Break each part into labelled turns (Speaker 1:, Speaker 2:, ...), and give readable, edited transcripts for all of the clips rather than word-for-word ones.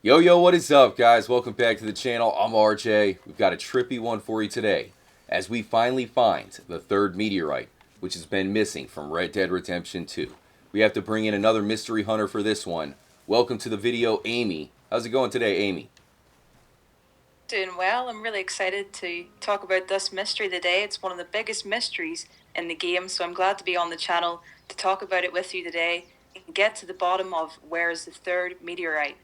Speaker 1: Yo, what is up, guys? Welcome back to the channel. I'm RJ. We've got a trippy one for you today as we finally find the third meteorite, which has been missing from Red Dead Redemption 2. We have to bring in another mystery hunter for this one. Welcome to the video, Amy. How's it going today, Amy?
Speaker 2: Doing well. I'm really excited to talk about this mystery today. It's one of the biggest mysteries in the game, so I'm glad to be on the channel to talk about it with you today and get to the bottom of where is the third meteorite.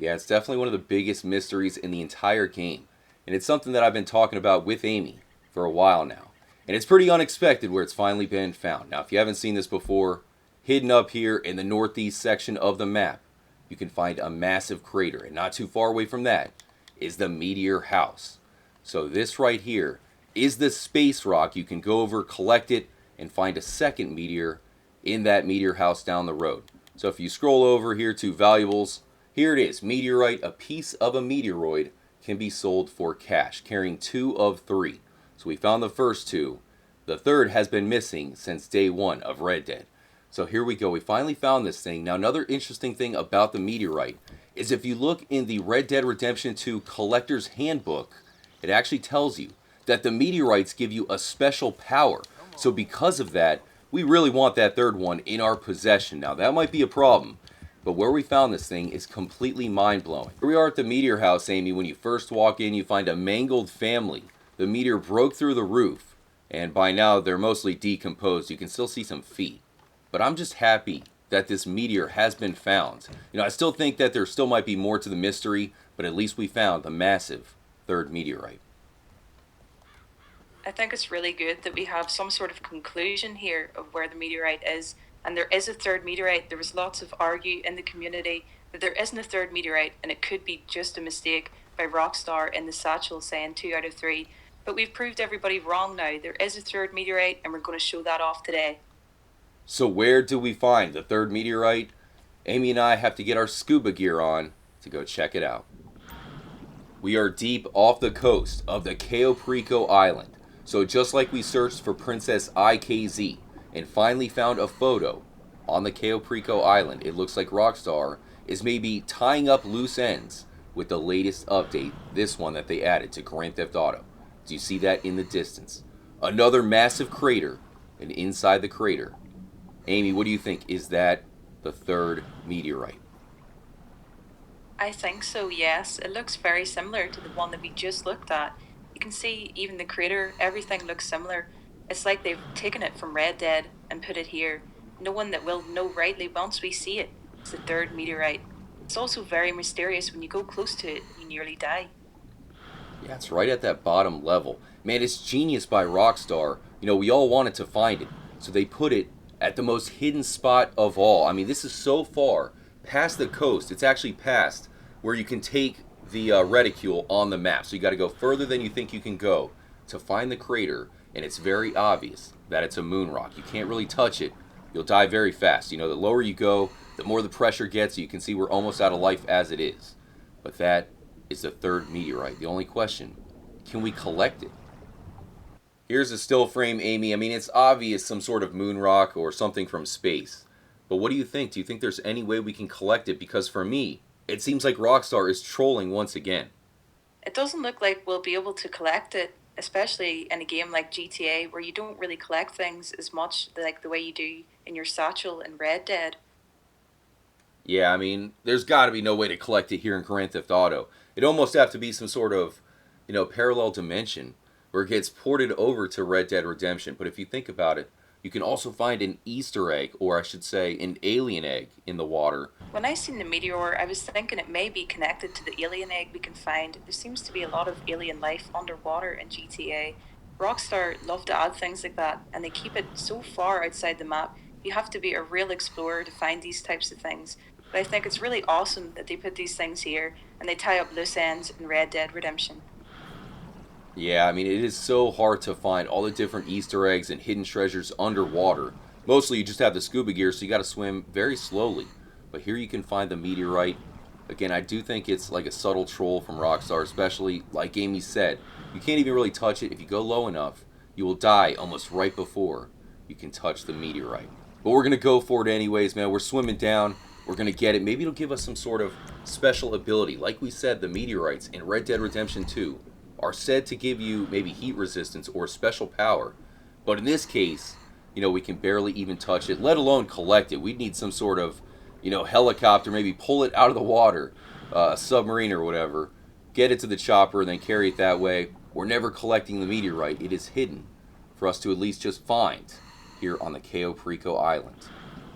Speaker 1: Yeah, it's definitely one of the biggest mysteries in the entire game. And it's something that I've been talking about with Amy for a while now. And it's pretty unexpected where it's finally been found. Now, if you haven't seen this before, hidden up here in the northeast section of the map, you can find a massive crater. And not too far away from that is the meteor house. So this right here is the space rock. You can go over, collect it, and find a second meteor in that meteor house down the road. So if you scroll over here to valuables, here it is, Meteorite. A piece of a meteoroid can be sold for cash, carrying 2 of 3. So we found the first 2. The third has been missing since day 1 of Red Dead. So here we go. We finally found this thing. Now, another interesting thing about the meteorite is if you look in the Red Dead Redemption 2 Collector's Handbook, it actually tells you that the meteorites give you a special power. So because of that, we really want that third one in our possession. Now, that might be a problem, but where we found this thing is completely mind-blowing. Here we are at the meteor house, Amy. When you first walk in, you find a mangled family. The meteor broke through the roof, and by now they're mostly decomposed. You can still see some feet. But I'm just happy that this meteor has been found. I still think that there still might be more to the mystery, but at least we found the massive third meteorite.
Speaker 2: I think it's really good that we have some sort of conclusion here of where the meteorite is. And there is a third meteorite. There was lots of argue in the community that there isn't a third meteorite and it could be just a mistake by Rockstar in the satchel saying 2 out of 3. But we've proved everybody wrong now. There is a third meteorite and we're going to show that off today.
Speaker 1: So where do we find the third meteorite? Amy and I have to get our scuba gear on to go check it out. We are deep off the coast of the Cayo Perico Island. So just like we searched for Princess IKZ and finally found a photo on the Cayo Perico Island, it looks like Rockstar is maybe tying up loose ends with the latest update, this one that they added to Grand Theft Auto. Do you see that in the distance? Another massive crater, and inside the crater, Amy, what do you think? Is that the third meteorite?
Speaker 2: I think so, yes. It looks very similar to the one that we just looked at. You can see even the crater, everything looks similar. It's like they've taken it from Red Dead and put it here. No one that will know rightly once we see it. It's the third meteorite. It's also very mysterious. When you go close to it, you nearly die.
Speaker 1: Yeah, it's right at that bottom level. Man, it's genius by Rockstar. We all wanted to find it, so they put it at the most hidden spot of all. I mean, this is so far past the coast. It's actually past where you can take the reticule on the map. So you got to go further than you think you can go to find the crater, and it's very obvious that it's a moon rock. You can't really touch it. You'll die very fast. The lower you go, the more the pressure gets. You can see we're almost out of life as it is. But that is the third meteorite. The only question, can we collect it? Here's a still frame, Amy. I mean, it's obvious some sort of moon rock or something from space. But what do you think? Do you think there's any way we can collect it? Because for me, it seems like Rockstar is trolling once again.
Speaker 2: It doesn't look like we'll be able to collect it, especially in a game like GTA where you don't really collect things as much like the way you do in your satchel in Red Dead.
Speaker 1: Yeah, I mean, there's got to be no way to collect it here in Grand Theft Auto. It'd almost have to be some sort of, parallel dimension where it gets ported over to Red Dead Redemption. But if you think about it, you can also find an Easter egg, or I should say, an alien egg in the water.
Speaker 2: When I seen the meteor, I was thinking it may be connected to the alien egg we can find. There seems to be a lot of alien life underwater in GTA. Rockstar love to add things like that, and they keep it so far outside the map. You have to be a real explorer to find these types of things. But I think it's really awesome that they put these things here and they tie up loose ends in Red Dead Redemption.
Speaker 1: Yeah, I mean, it is so hard to find all the different Easter eggs and hidden treasures underwater. Mostly you just have the scuba gear, so you got to swim very slowly. But here you can find the meteorite. Again, I do think it's like a subtle troll from Rockstar, especially, like Amy said, you can't even really touch it. If you go low enough, you will die almost right before you can touch the meteorite. But we're going to go for it anyways, man. We're swimming down. We're going to get it. Maybe it'll give us some sort of special ability. Like we said, the meteorites in Red Dead Redemption 2 are said to give you maybe heat resistance or special power. But in this case, we can barely even touch it, let alone collect it. We'd need some sort of, helicopter, maybe pull it out of the water, a submarine or whatever, get it to the chopper, and then carry it that way. We're never collecting the meteorite. It is hidden for us to at least just find here on the Cayo Perico Island.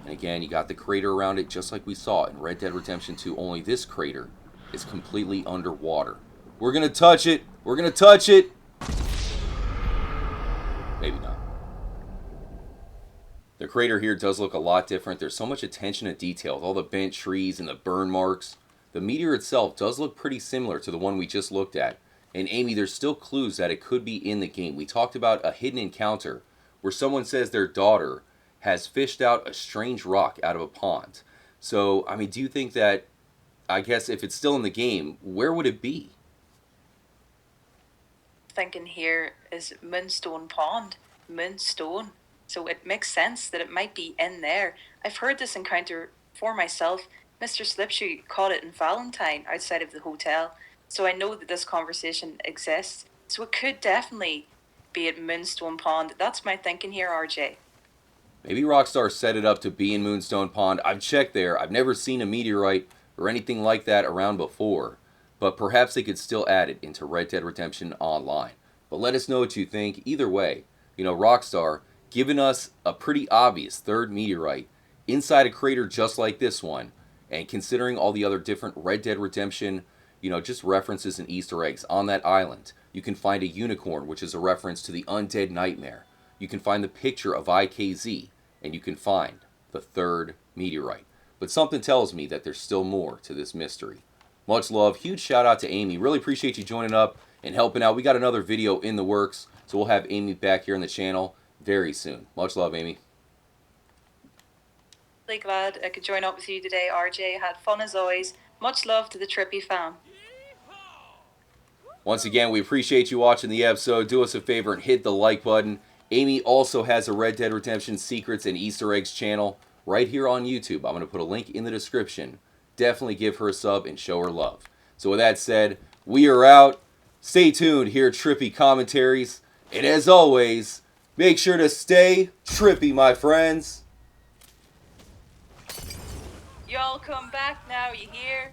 Speaker 1: And again, you got the crater around it just like we saw in Red Dead Redemption 2, only this crater is completely underwater. We're going to touch it. We're going to touch it. Maybe not. The crater here does look a lot different. There's so much attention to detail with all the bent trees and the burn marks. The meteor itself does look pretty similar to the one we just looked at. And Amy, there's still clues that it could be in the game. We talked about a hidden encounter where someone says their daughter has fished out a strange rock out of a pond. So, I mean, do you think that, I guess if it's still in the game, where would it be?
Speaker 2: Thinking here is Moonstone Pond. Moonstone. So it makes sense that it might be in there. I've heard this encounter for myself. Mr. Slipshoe caught it in Valentine outside of the hotel. So I know that this conversation exists. So it could definitely be at Moonstone Pond. That's my thinking here, RJ.
Speaker 1: Maybe Rockstar set it up to be in Moonstone Pond. I've checked there. I've never seen a meteorite or anything like that around before. But perhaps they could still add it into Red Dead Redemption Online. But let us know what you think. Either way, Rockstar giving us a pretty obvious third meteorite inside a crater just like this one. And considering all the other different Red Dead Redemption, just references and Easter eggs on that island. You can find a unicorn, which is a reference to the undead nightmare. You can find the picture of IKZ, and you can find the third meteorite. But something tells me that there's still more to this mystery. Much love. Huge shout out to Amy. Really appreciate you joining up and helping out. We got another video in the works, so we'll have Amy back here on the channel very soon. Much love, Amy.
Speaker 2: Really glad I could join up with you today, RJ. Had fun as always. Much love to the Trippy fam.
Speaker 1: Once again, we appreciate you watching the episode. Do us a favor and hit the like button. Amy also has a Red Dead Redemption Secrets and Easter Eggs channel right here on YouTube. I'm going to put a link in the description. Definitely give her a sub and show her love. So with that said, we are out. Stay tuned here at Trippy Commentaries. And as always, make sure to stay trippy, my friends.
Speaker 2: Y'all come back now, you hear?